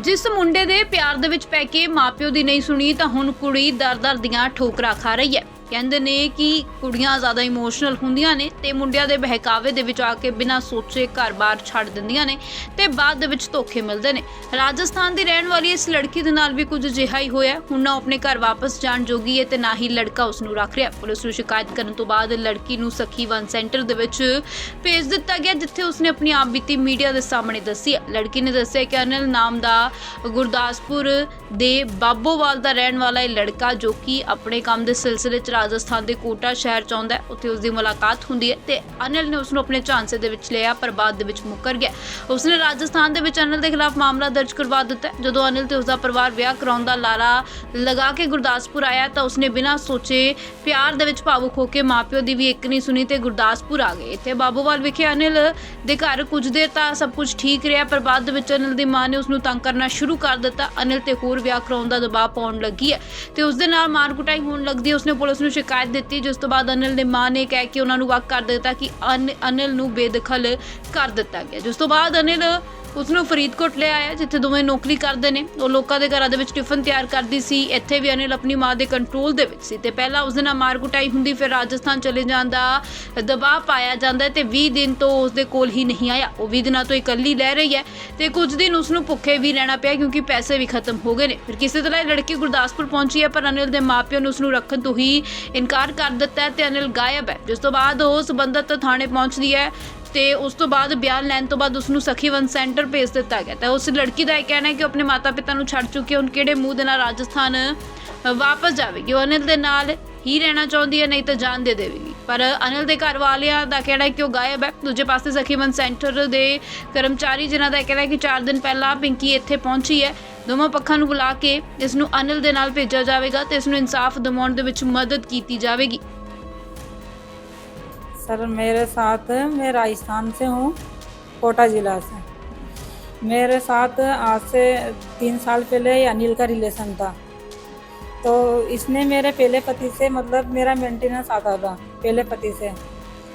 ਜਿਸ ਮੁੰਡੇ ਦੇ ਪਿਆਰ ਦੇ ਵਿੱਚ ਪੈ ਕੇ ਮਾਪਿਓ ਦੀ ਨਹੀਂ ਸੁਣੀ ਤਾਂ ਹੁਣ ਕੁੜੀ ਦਰ-ਦਰ ਦੀਆਂ ਠੋਕਰਾਂ ਖਾ ਰਹੀ ਹੈ। ਕਹਿੰਦੇ ਨੇ ਕਿ ਕੁੜੀਆਂ ਜ਼ਿਆਦਾ ਇਮੋਸ਼ਨਲ ਹੁੰਦੀਆਂ ਨੇ ਤੇ ਮੁੰਡਿਆਂ ਦੇ ਬਹਿਕਾਵੇ ਦੇ ਵਿੱਚ ਆ ਕੇ ਬਿਨਾਂ ਸੋਚੇ ਘਰ-ਬਾਰ ਛੱਡ ਦਿੰਦੀਆਂ ਨੇ ਤੇ ਬਾਅਦ ਦੇ ਵਿੱਚ ਧੋਖੇ ਮਿਲਦੇ ਨੇ। ਰਾਜਸਥਾਨ ਦੀ ਰਹਿਣ ਵਾਲੀ ਇਸ ਲੜਕੀ ਦੇ ਨਾਲ ਵੀ ਕੁਝ ਅਜਿਹਾ ਹੀ ਹੋਇਆ। ਹੁਣ ਨਾ ਆਪਣੇ ਘਰ ਵਾਪਸ ਜਾਣ ਜੋਗੀ ਹੈ ਤੇ ਨਾ ਹੀ ਲੜਕਾ ਉਸ ਨੂੰ ਰੱਖ ਰਿਹਾ। ਪੁਲਿਸ ਨੂੰ ਸ਼ਿਕਾਇਤ ਕਰਨ ਤੋਂ ਬਾਅਦ ਲੜਕੀ ਨੂੰ ਸਖੀ ਵਨ ਸੈਂਟਰ ਦੇ ਵਿੱਚ ਭੇਜ ਦਿੱਤਾ ਗਿਆ, ਜਿੱਥੇ ਉਸਨੇ ਆਪਣੀ ਆਪ ਬੀਤੀ ਮੀਡੀਆ ਦੇ ਸਾਹਮਣੇ ਦੱਸੀ ਹੈ। ਲੜਕੀ ਨੇ ਦੱਸਿਆ ਕਿ ਅਨਿਲ ਨਾਮ ਦਾ ਗੁਰਦਾਸਪੁਰ ਦੇ ਬਾਬੋਵਾਲ ਦਾ ਰਹਿਣ ਵਾਲਾ ਇਹ ਲੜਕਾ, ਜੋ ਕਿ ਆਪਣੇ ਕੰਮ ਦੇ ਸਿਲਸਿਲੇ 'ਚ ਰਾਜਸਥਾਨ ਦੇ ਕੋਟਾ ਸ਼ਹਿਰ 'ਚ ਆਉਂਦਾ ਹੈ, ਉੱਥੇ ਉਸ ਦੀ ਮੁਲਾਕਾਤ ਹੁੰਦੀ ਹੈ ਤੇ ਅਨਿਲ ਨੇ ਉਸ ਨੂੰ ਆਪਣੇ ਝਾਂਸੇ ਦੇ ਵਿੱਚ ਲਿਆ, ਪਰ ਬਾਅਦ ਦੇ ਵਿੱਚ ਮੁੱਕਰ ਗਿਆ। ਉਸਨੇ ਰਾਜਸਥਾਨ ਦੇ ਵਿੱਚ ਅਨਿਲ ਦੇ ਖਿਲਾਫ ਮਾਮਲਾ ਦਰਜ ਕਰਵਾ ਦਿੱਤਾ। ਜਦੋਂ ਅਨਿਲ ਤੇ ਉਸਦਾ ਪਰਿਵਾਰ ਵਿਆਹ ਕਰਾਉਣ ਦਾ ਲਾਰਾ ਲਗਾ ਕੇ ਗੁਰਦਾਸਪੁਰ ਆਇਆ ਤਾਂ ਉਸਨੇ ਬਿਨਾਂ ਸੋਚੇ ਪਿਆਰ ਦੇ ਵਿੱਚ ਭਾਵੁਕ ਹੋ ਕੇ ਮਾਪਿਓ ਦੀ ਵੀ ਇੱਕ ਨਹੀਂ ਸੁਣੀ ਤੇ ਗੁਰਦਾਸਪੁਰ ਆ ਗਏ। ਇੱਥੇ ਬਾਬੋਵਾਲ ਵਿਖੇ ਅਨਿਲ ਦੇ ਘਰ ਕੁਝ ਦੇਰ ਤਾਂ ਸਭ ਕੁਝ ਠੀਕ ਰਿਹਾ, ਪਰ ਬਾਅਦ ਦੇ ਵਿੱਚ ਅਨਿਲ ਦੀ ਮਾਂ ਨੇ ਉਸਨੂੰ ਤੰਗ ਕਰਨਾ ਸ਼ੁਰੂ ਕਰ ਦਿੱਤਾ। ਅਨਿਲ ਤੇ ਹੋਰ ਵਿਆਹ ਕਰਾਉਣ ਦਾ ਦਬਾਅ ਪਾਉਣ ਲੱਗੀ ਹੈ ਤੇ ਉਸਦੇ ਨਾਲ ਮਾਰ ਕੁਟਾਈ ਹੋਣ ਲੱਗਦੀ ਹੈ। ਉਸਨੇ ਪੁਲਿਸ ਨੂੰ ਸ਼ਿਕਾਇਤ ਦਿੱਤੀ, ਜਿਸ ਤੋਂ ਬਾਅਦ ਅਨਿਲ ਦੀ ਮਾਂ ਨੇ ਕਹਿ ਕੇ ਉਹਨਾਂ ਨੂੰ ਵਾਕ ਕਰ ਦਿੱਤਾ ਕਿ ਅਨਿਲ ਨੂੰ ਬੇਦਖਲ ਕਰ ਦਿੱਤਾ ਗਿਆ। ਜਿਸ ਤੋਂ ਬਾਅਦ ਅਨਿਲ ਉਸਨੂੰ ਫਰੀਦਕੋਟ ਲੈ ਆਇਆ, ਜਿੱਥੇ ਦੋਵੇਂ ਨੌਕਰੀ ਕਰਦੇ ਨੇ। ਉਹ ਲੋਕਾਂ ਦੇ ਘਰਾਂ ਦੇ ਵਿੱਚ ਟਿਫਨ ਤਿਆਰ ਕਰਦੀ ਸੀ। ਇੱਥੇ ਵੀ ਅਨਿਲ ਆਪਣੀ ਮਾਂ ਦੇ ਕੰਟਰੋਲ ਦੇ ਵਿੱਚ ਸੀ ਤੇ ਪਹਿਲਾਂ ਉਸਦੇ ਨਾਲ ਮਾਰ ਕੁਟਾਈ ਹੁੰਦੀ, ਫਿਰ ਰਾਜਸਥਾਨ ਚਲੇ ਜਾਣ ਦਾ ਦਬਾਅ ਪਾਇਆ ਜਾਂਦਾ ਤੇ 20 ਦਿਨ ਤੋਂ ਉਸਦੇ ਕੋਲ ਹੀ ਨਹੀਂ ਆਇਆ। ਉਹ 20 ਦਿਨਾਂ ਤੋਂ ਇਕੱਲੀ ਰਹਿ ਰਹੀ ਹੈ ਤੇ ਕੁਝ ਦਿਨ ਉਸਨੂੰ ਭੁੱਖੇ ਵੀ ਰਹਿਣਾ ਪਿਆ ਕਿਉਂਕਿ ਪੈਸੇ ਵੀ ਖਤਮ ਹੋ ਗਏ ਨੇ। ਫਿਰ ਕਿਸੇ ਤਰ੍ਹਾਂ ਇਹ ਲੜਕੀ ਗੁਰਦਾਸਪੁਰ ਪਹੁੰਚੀ ਹੈ, ਪਰ ਅਨਿਲ ਦੇ ਮਾਪਿਆਂ ਨੇ ਉਸਨੂੰ ਰੱਖਣ ਤੋਂ ਹੀ ਇਨਕਾਰ ਕਰ ਦਿੱਤਾ ਹੈ ਤੇ ਅਨਿਲ ਗਾਇਬ ਹੈ। ਜਿਸ ਤੋਂ ਬਾਅਦ ਉਹ ਸਬੰਧਤ ਥਾਣੇ ਪਹੁੰਚਦੀ ਹੈ ਤੇ ਉਸ ਤੋਂ ਬਾਅਦ ਬਿਆਨ ਲੈਣ ਤੋਂ ਬਾਅਦ ਉਸਨੂੰ ਸਖੀ ਵਨ ਸੈਂਟਰ ਭੇਜ ਦਿੱਤਾ ਗਿਆ। ਤਾਂ ਉਸ ਲੜਕੀ ਦਾ ਇਹ ਕਹਿਣਾ ਹੈ ਕਿ ਉਹ ਆਪਣੇ ਮਾਤਾ ਪਿਤਾ ਨੂੰ ਛੱਡ ਚੁੱਕੀ ਹੈ, ਹੁਣ ਕਿਹੜੇ ਮੂੰਹ ਦੇ ਨਾਲ ਰਾਜਸਥਾਨ ਵਾਪਸ ਜਾਵੇਗੀ। ਉਹ ਅਨਿਲ ਦੇ ਨਾਲ ਹੀ ਰਹਿਣਾ ਚਾਹੁੰਦੀ ਹੈ, ਨਹੀਂ ਤਾਂ ਜਾਨ ਦੇ ਦੇਵੇਗੀ। ਪਰ ਅਨਿਲ ਦੇ ਘਰ ਵਾਲਿਆਂ ਦਾ ਕਹਿਣਾ ਹੈ ਕਿ ਉਹ ਗਾਇਬ ਹੈ। ਦੂਜੇ ਪਾਸੇ ਸਖੀ ਵਨ ਸੈਂਟਰ ਦੇ ਕਰਮਚਾਰੀ ਜਿਨ੍ਹਾਂ ਦਾ ਕਹਿਣਾ ਹੈ ਕਿ 4 ਦਿਨ ਪਹਿਲਾਂ ਪਿੰਕੀ ਇੱਥੇ ਪਹੁੰਚੀ ਹੈ। ਦੋਵਾਂ ਪੱਖਾਂ ਨੂੰ ਬੁਲਾ ਕੇ ਇਸ ਨੂੰ ਅਨਿਲ ਦੇ ਨਾਲ ਭੇਜਿਆ ਜਾਵੇਗਾ ਤੇ ਇਸ ਨੂੰ ਇਨਸਾਫ ਦਿਵਾਉਣ ਦੇ ਵਿੱਚ ਮਦਦ ਕੀਤੀ ਜਾਵੇਗੀ। सर मेरे साथ, मैं राजस्थान से हूँ, कोटा ज़िला से। मेरे साथ आज से 3 साल पहले अनिल का रिलेशन था। तो इसने मेरे पहले पति से, मतलब मेरा मेंटेनेंस आता था पहले पति से,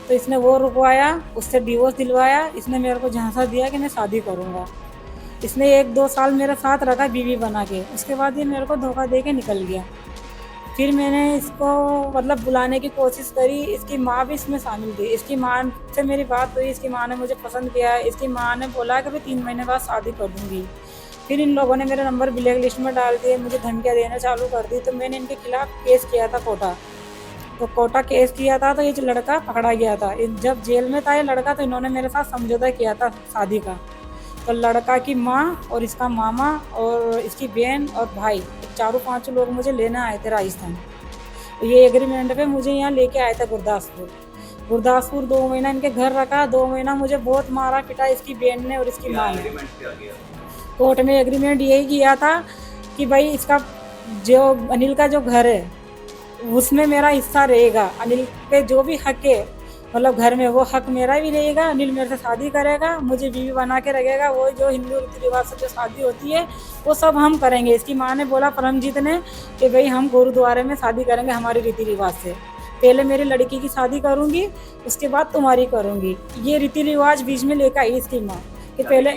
तो इसने वो रुकवाया, उससे डिवोर्स दिलवाया। इसने मेरे को झांसा दिया कि मैं शादी करूँगा। इसने 1-2 साल मेरे साथ रखा बीवी बना के, उसके बाद ये मेरे को धोखा दे के निकल गया। फिर मैंने इसको मतलब बुलाने की कोशिश करी। इसकी माँ भी इसमें शामिल थी। इसकी माँ से मेरी बात हुई, इसकी माँ ने मुझे पसंद किया। इसकी माँ ने बोला कि मैं 3 महीने बाद शादी कर दूँगी। फिर इन लोगों ने मेरा नंबर ब्लैक लिस्ट में डाल दिए, मुझे धमकियाँ देना चालू कर दी। तो मैंने इनके खिलाफ केस किया था कोटा। तो कोटा केस किया था तो ये जो लड़का पकड़ा गया था। जब जेल में था ये लड़का, तो इन्होंने मेरे साथ समझौता किया था शादी का। तो लड़का की माँ और इसका मामा और इसकी बहन और भाई, 4-5 लोग मुझे लेने आए थे राजस्थान। ये एग्रीमेंट पे मुझे यहाँ लेके आए थे गुरदासपुर 2 महीना इनके घर रखा। 2 महीना मुझे बहुत मारा पिटा इसकी बहन ने और इसकी माँ ने। कोर्ट में एग्रीमेंट यही किया था कि भाई इसका जो अनिल का जो घर है उसमें मेरा हिस्सा रहेगा। अनिल पे जो भी हक है, मतलब घर में, वो हक मेरा भी रहेगा। अनिल मेरे से शादी करेगा, मुझे बीवी बना के रखेगा। वो जो हिंदू रीति रिवाज से जो शादी होती है वो सब हम करेंगे। इसकी माँ ने बोला परमजीत ने कि भाई हम गुरुद्वारे में शादी करेंगे हमारे रीति रिवाज से। पहले मेरी लड़की की शादी करूँगी, उसके बाद तुम्हारी करूँगी। ये रीति रिवाज बीच में लेकर आई इसकी माँ कि पहले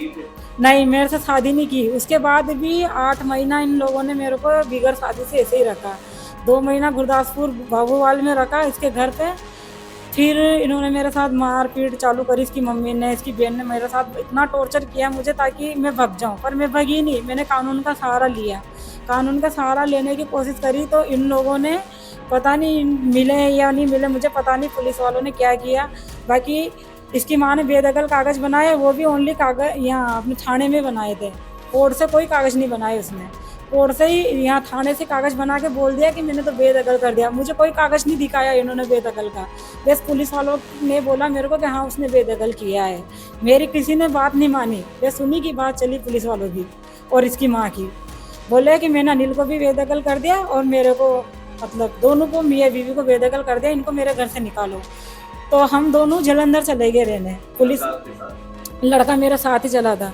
नहीं, मेरे से शादी नहीं की। उसके बाद भी 8 महीना इन लोगों ने मेरे को बिगड़ शादी से ऐसे ही रखा। 2 महीना गुरदासपुर बाबूवाल में रखा इसके घर पे। फिर इन्होंने मेरे साथ मारपीट चालू करी। इसकी मम्मी ने, इसकी बहन ने मेरे साथ इतना टॉर्चर किया मुझे ताकि मैं भग जाऊं, पर मैं भगी नहीं। मैंने कानून का सहारा लिया। कानून का सहारा लेने की कोशिश करी तो इन लोगों ने, पता नहीं मिले या नहीं मिले, मुझे पता नहीं पुलिस वालों ने क्या किया। बाकी इसकी माँ ने बेदखल कागज़ बनाए, वो भी ओनली कागज़ यहाँ अपने थाने में बनाए थे। कोर्ट से कोई कागज़ नहीं बनाए उसने। कोर्ट से ही यहाँ थाने से कागज़ बना के बोल दिया कि मैंने तो बेदखल कर दिया। मुझे कोई कागज़ नहीं दिखाया इन्होंने बेदखल का। बस पुलिस वालों ने बोला मेरे को कि हाँ उसने बेदखल किया है। मेरी किसी ने बात नहीं मानी, बस उन्हीं की बात चली पुलिस वालों की और इसकी माँ की। बोले कि मैंने अनिल को भी बेदखल कर दिया और मेरे को, मतलब दोनों को, मियाँ बीवी को बेदखल कर दिया। इनको मेरे घर से निकालो। तो हम दोनों जलंधर चले गए रहने। पुलिस लड़का मेरे साथ ही चला था।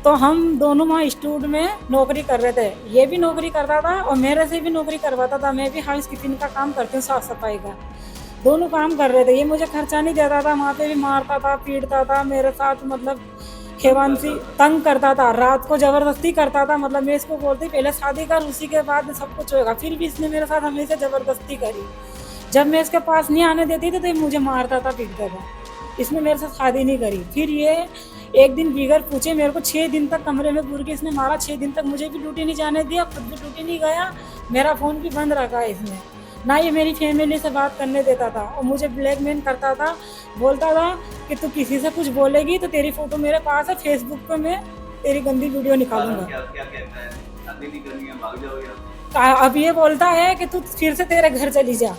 तो हम दोनों वहाँ इंस्टीट्यूट में नौकरी कर रहे थे। ये भी नौकरी करता था और मेरे से भी नौकरी करवाता था। मैं भी हाउस कीपिंग का काम करती हूँ, साफ़ सफाई का। दोनों काम कर रहे थे। ये मुझे खर्चा नहीं देता था, वहाँ पे भी मारता था, पीटता था मेरे साथ, मतलब खेवांशी तंग करता था, रात को ज़बरदस्ती करता था। मतलब मैं इसको बोलती पहले शादी कर, उसी के बाद सब कुछ होगा। फिर भी इसने मेरे साथ हमेशा ज़बरदस्ती करी। जब मैं इसके पास नहीं आने देती थी तो ये मुझे मारता था, पीटता था। इसने मेरे साथ शादी नहीं करी। फिर ये एक दिन बिगर पूछे मेरे को 6 दिन तक कमरे में पूर के इसने मारा। 6 दिन तक मुझे भी ड्यूटी नहीं जाने दिया, खुद भी ड्यूटी नहीं गया। मेरा फ़ोन भी बंद रखा है इसने। ना ये मेरी फैमिली से बात करने देता था और मुझे ब्लैकमेल करता था। बोलता था कि तू किसी से कुछ बोलेगी तो तेरी फ़ोटो मेरे पास है, फेसबुक पे मैं तेरी गंदी वीडियो निकालूंगा। क्या क्या कहता है? शादी नहीं करनी है, भाग जाओ या अब ये बोलता है कि तू फिर से तेरे घर चली जा।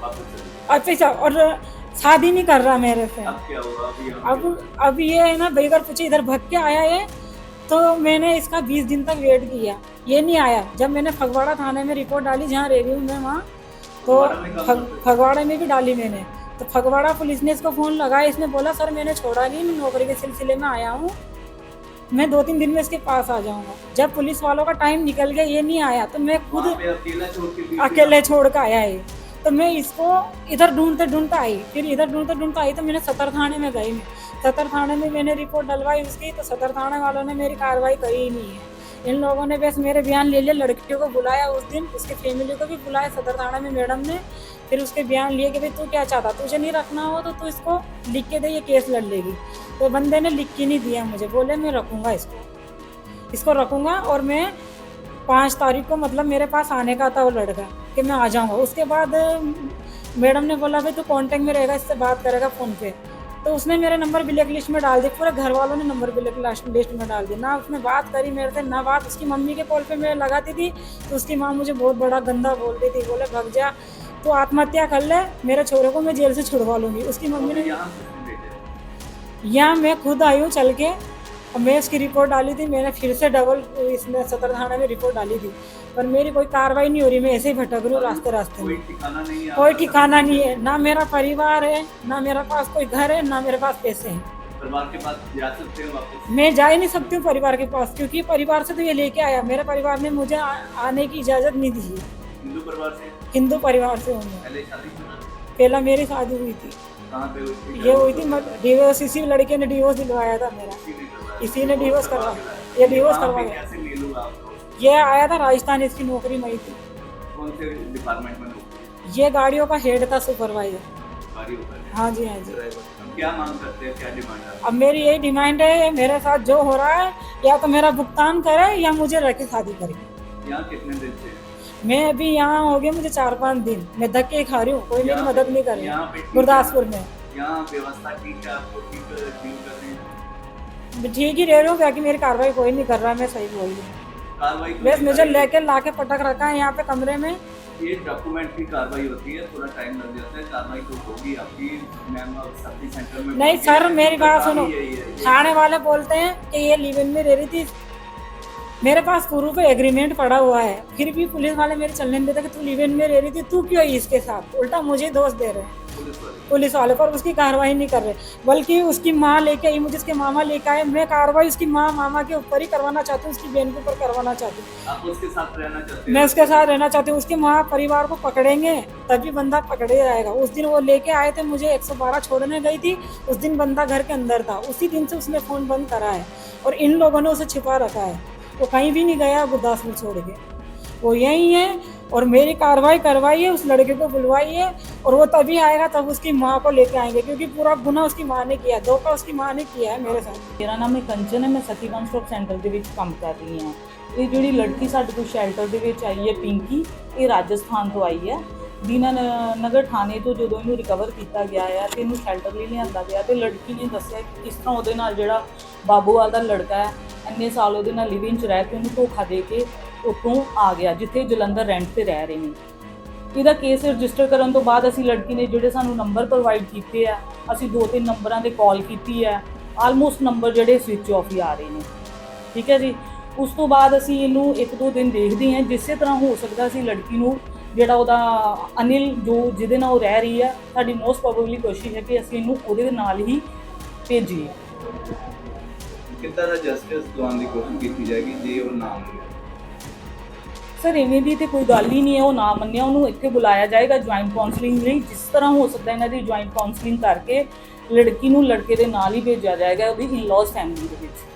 वापस चले? अच्छा, और शादी नहीं कर रहा मेरे से। अब क्या होगा? अभी यहाँ अब ये है ना, बेगर पूछे इधर भग के आया है। तो मैंने इसका 20 दिन तक वेट किया, ये नहीं आया। जब मैंने फगवाड़ा थाने में रिपोर्ट डाली, जहाँ रह रही हूँ मैं वहाँ, तो फगवाड़ा में भी डाली मैंने। तो फगवाड़ा पुलिस ने इसको फ़ोन लगाया। इसने बोला सर मैंने छोड़ा नहीं, मैं नौकरी के सिलसिले में आया हूँ, मैं 2-3 दिन में इसके पास आ जाऊँगा। जब पुलिस वालों का टाइम निकल गया, ये नहीं आया, तो मैं खुद वहाँ पे अकेले छोड़ कर आया है। तो मैं इसको इधर ढूंढते आई, फिर इधर ढूंढते आई। तो मैंने सदर थाने में गई। मैं सदर थाने में मैंने रिपोर्ट डलवाई उसकी। तो सदर थाने वालों ने मेरी कार्रवाई करी ही नहीं है। इन लोगों ने बस मेरे बयान ले लिया। लड़कियों को बुलाया उस दिन, उसके फैमिली को भी बुलाया सदर थाने में मैडम ने। फिर उसके बयान लिए कि भाई तू क्या चाहता, तुझे नहीं रखना हो तो तू इसको लिख के दे, ये केस लड़ लेगी। तो बंदे ने लिख के नहीं दिया मुझे, बोले मैं रखूँगा इसको रखूँगा। और मैं 5 तारीख को मतलब मेरे पास आने का था वो लड़का कि मैं आ जाऊँगा। उसके बाद मैडम ने बोला भाई तू कांटेक्ट में रहेगा, इससे बात करेगा फ़ोन पे। तो उसने मेरे नंबर ब्लैक लिस्ट में डाल दिया। पूरे घर वालों ने नंबर ब्लैक लिस्ट में डाल दिया। ना उसने बात करी मेरे से, ना बात उसकी मम्मी के कॉल पे मैं लगाती थी तो उसकी माँ मुझे बहुत बड़ा गंदा बोलती थी। बोले भग जा, तो आत्महत्या कर ले, मेरे छोरे को मैं जेल से छुड़वा लूँगी। उसकी मम्मी ने यहाँ मैं खुद आई हूँ चल के, और मैं इसकी रिपोर्ट डाली थी। मैंने फिर से डबल इसमें सदर थाने में रिपोर्ट डाली थी, पर मेरी कोई कार्रवाई नहीं हो रही। मैं ऐसे ही भटक रही हूँ रास्ते में। कोई ठिकाना नहीं है, ना मेरा परिवार है, ना मेरे पास कोई घर है, ना मेरे पास पैसे हैं। परिवार के पास जा सकते हैं वापस? मैं जा ही नहीं सकती हूँ परिवार के पास, क्योंकि परिवार से तो ये लेके आया। मेरे परिवार ने मुझे आने की इजाज़त नहीं दी है। हिंदू परिवार से? हिंदू परिवार से हूँ मैं। पहले शादी शुदा? पहला मेरी शादी हुई थी। कहाँ पे हुई थी? ये हुई थी डिवोर्स, इसी लड़के ने डिवोर्स दिलवाया था मेरा। इसी ने डिवोर्स करवाया, ये डिवोर्स करवा गया। कैसे मिलूँ आपको? ये आया था राजस्थान, इसकी नौकरी में ही थी। कौन से डिपार्टमेंट में नौकरी? ये गाड़ियों का हेड था, सुपरवाइजर। गाड़ियों का? हाँ जी, हाँ जी। अब क्या मांग करते हैं, क्या डिमांड है? अब मेरी यही डिमांड है, मेरे साथ जो हो रहा है या तो मेरा भुगतान करे या मुझे रह के शादी करे। यहाँ कितने दिन से? मैं अभी यहाँ हो गया मुझे 4-5 दिन। मैं धक्के खा रही हूँ, कोई मेरी मदद नहीं कर यहाँ रहा। पे ठीक गुरदासपुर में यहाँ व्यवस्था ठीक है, आपको ठीक डील कर रहे हैं? मैं ठीक ही रह रही हूँ, बाकी मेरी कार्रवाई कोई नहीं कर रहा है। मैं सही बोल रही हूँ। कार्रवाई बस मुझे लेके लाके पटक रखा है यहाँ पे कमरे में। ये डॉक्यूमेंट की कार्रवाई होती है, थोड़ा टाइम लग जाता है। कार्रवाई तो होगी आपकी। मैम सब्जी सेंटर में नहीं सर, मेरी बात सुनो। ये थाने वाले बोलते हैं कि ये लिव इन में रह रही थी। मेरे पास प्रूफ पे एग्रीमेंट पड़ा हुआ है, फिर भी पुलिस वाले मेरे चलने नहीं देते कि तू लिव इन में रह रही थी, तू क्यों इसके साथ। उल्टा मुझे दोष दे रहे हैं पुलिस वाले, पर उसकी कार्रवाई नहीं कर रहे। बल्कि उसकी माँ लेके आई, मुझे उसके मामा लेके आए। मैं कार्रवाई उसकी माँ मामा के ऊपर ही करवाना चाहती हूँ, उसकी बहन के ऊपर करवाना चाहती हूँ। आप उसके साथ रहना चाहते हैं? मैं उसके साथ रहना चाहती हूँ। उसके माँ परिवार को पकड़ेंगे तभी बंदा पकड़े जाएगा। उस दिन वो लेके आए थे, मुझे 112 छोड़ने गई थी। उस दिन बंदा घर के अंदर था। उसी दिन से उसने फ़ोन बंद करा है और इन लोगों ने उसे छिपा रखा है। वो कहीं भी नहीं गया गुरदासपुर छोड़ के, वो यहीं है। और मेरी कार्रवाई करवाइए, उस लड़के को बुलवाइए, और वो तभी आएगा तब उसकी माँ को लेके आएंगे, क्योंकि पूरा गुनाह उसकी माँ ने किया है, धोखा उसकी माँ ने किया है मेरे साथ। मेरा नाम है कंचन है, मैं सती वन स्टॉप सेंटर ਦੇ ਵਿੱਚ ਕੰਮ ਕਰ ਰਹੀ ਹਾਂ। ਇਹ ਜਿਹੜੀ ਲੜਕੀ ਸਾਡੇ ਕੋਲ ਸ਼ੈਲਟਰ ਦੇ ਵਿੱਚ ਆਈ ਹੈ ਪਿੰਕੀ, ਇਹ ਰਾਜਸਥਾਨ ਤੋਂ ਆਈ ਹੈ। ਦੀਨਾ ਨਗਰ ਥਾਣੇ ਤੋਂ ਜਦੋਂ ਇਹਨੂੰ ਰਿਕਵਰ ਕੀਤਾ ਗਿਆ ਹੈ ਤੇ ਇਹਨੂੰ ਸ਼ੈਲਟਰ ਲਈ ਲਿਆਂਦਾ ਗਿਆ ਤੇ ਲੜਕੀ ਨੇ ਦੱਸਿਆ ਕਿ ਕਿਸ ਤਰ੍ਹਾਂ ਉਹਦੇ ਨਾਲ ਜਿਹੜਾ ਬਾਬੂਵਾਲ ਦਾ ਲੜਕਾ ਹੈ, ਇੰਨੇ ਸਾਲ ਉਹਦੇ ਨਾਲ ਲਿਵਿੰਗ 'ਚ ਰਹਿ ਕੇ ਉਹਨੂੰ ਧੋਖਾ ਦੇ ਕੇ ਉੱਥੋਂ ਆ ਗਿਆ, ਜਿੱਥੇ ਜਲੰਧਰ ਰੈਂਟ ਤੇ ਰਹਿ ਰਹੇ ਨੇ। ਇਹਦਾ ਕੇਸ ਰਜਿਸਟਰ ਕਰਨ ਤੋਂ ਬਾਅਦ ਅਸੀਂ ਲੜਕੀ ਨੇ ਜਿਹੜੇ ਸਾਨੂੰ ਨੰਬਰ ਪ੍ਰੋਵਾਈਡ ਕੀਤੇ ਆ, ਅਸੀਂ 2-3 ਨੰਬਰਾਂ 'ਤੇ ਕਾਲ ਕੀਤੀ ਹੈ। ਆਲਮੋਸਟ ਨੰਬਰ ਜਿਹੜੇ ਸਵਿਚ ਆਫ ਹੀ ਆ ਰਹੇ ਨੇ। ਠੀਕ ਹੈ ਜੀ। ਉਸ ਤੋਂ ਬਾਅਦ ਅਸੀਂ ਇਹਨੂੰ 1-2 ਦਿਨ ਦੇਖਦੇ ਹਾਂ, ਜਿਸੇ ਤਰ੍ਹਾਂ ਹੋ ਸਕਦਾ ਅਸੀਂ ਲੜਕੀ ਨੂੰ ਜਿਹੜਾ ਉਹਦਾ ਅਨਿਲ ਜੋ ਜਿਹਦੇ ਨਾਲ ਉਹ ਰਹਿ ਰਹੀ ਹੈ, ਸਾਡੀ ਮੋਸਟ ਪ੍ਰੋਬੇਬਲੀ ਕੋਸ਼ਿਸ਼ ਹੈ ਕਿ ਅਸੀਂ ਇਹਨੂੰ ਉਹਦੇ ਨਾਲ ਹੀ ਭੇਜੀਏ। ਕਿੱਦਾਂ ਦਾ ਜਸਟਿਸ ਦਿਵਾਉਣ ਦੀ ਕੋਸ਼ਿਸ਼ ਕੀਤੀ ਜਾਏਗੀ ਜੇ ਉਹ ਨਾ ਮੰਨੇ? ਸਰ ਇਵੇਂ ਦੀ ਤਾਂ ਕੋਈ ਗੱਲ ਹੀ ਨਹੀਂ ਹੈ। ਉਹ ਨਾ ਮੰਨਿਆ, ਉਹਨੂੰ ਇੱਥੇ ਬੁਲਾਇਆ ਜਾਏਗਾ ਜੁਆਇੰਟ ਕਾਉਂਸਲਿੰਗ ਲਈ। ਜਿਸ ਤਰ੍ਹਾਂ ਹੋ ਸਕਦਾ ਇਹਨਾਂ ਦੀ ਜੁਆਇੰਟ ਕਾਉਂਸਲਿੰਗ ਕਰਕੇ ਲੜਕੀ ਨੂੰ ਲੜਕੇ ਦੇ ਨਾਲ ਹੀ ਭੇਜਿਆ ਜਾਏਗਾ ਉਹਦੀ ਇਨ-ਲॉज ਫੈਮਿਲੀ ਦੇ ਵਿੱਚ।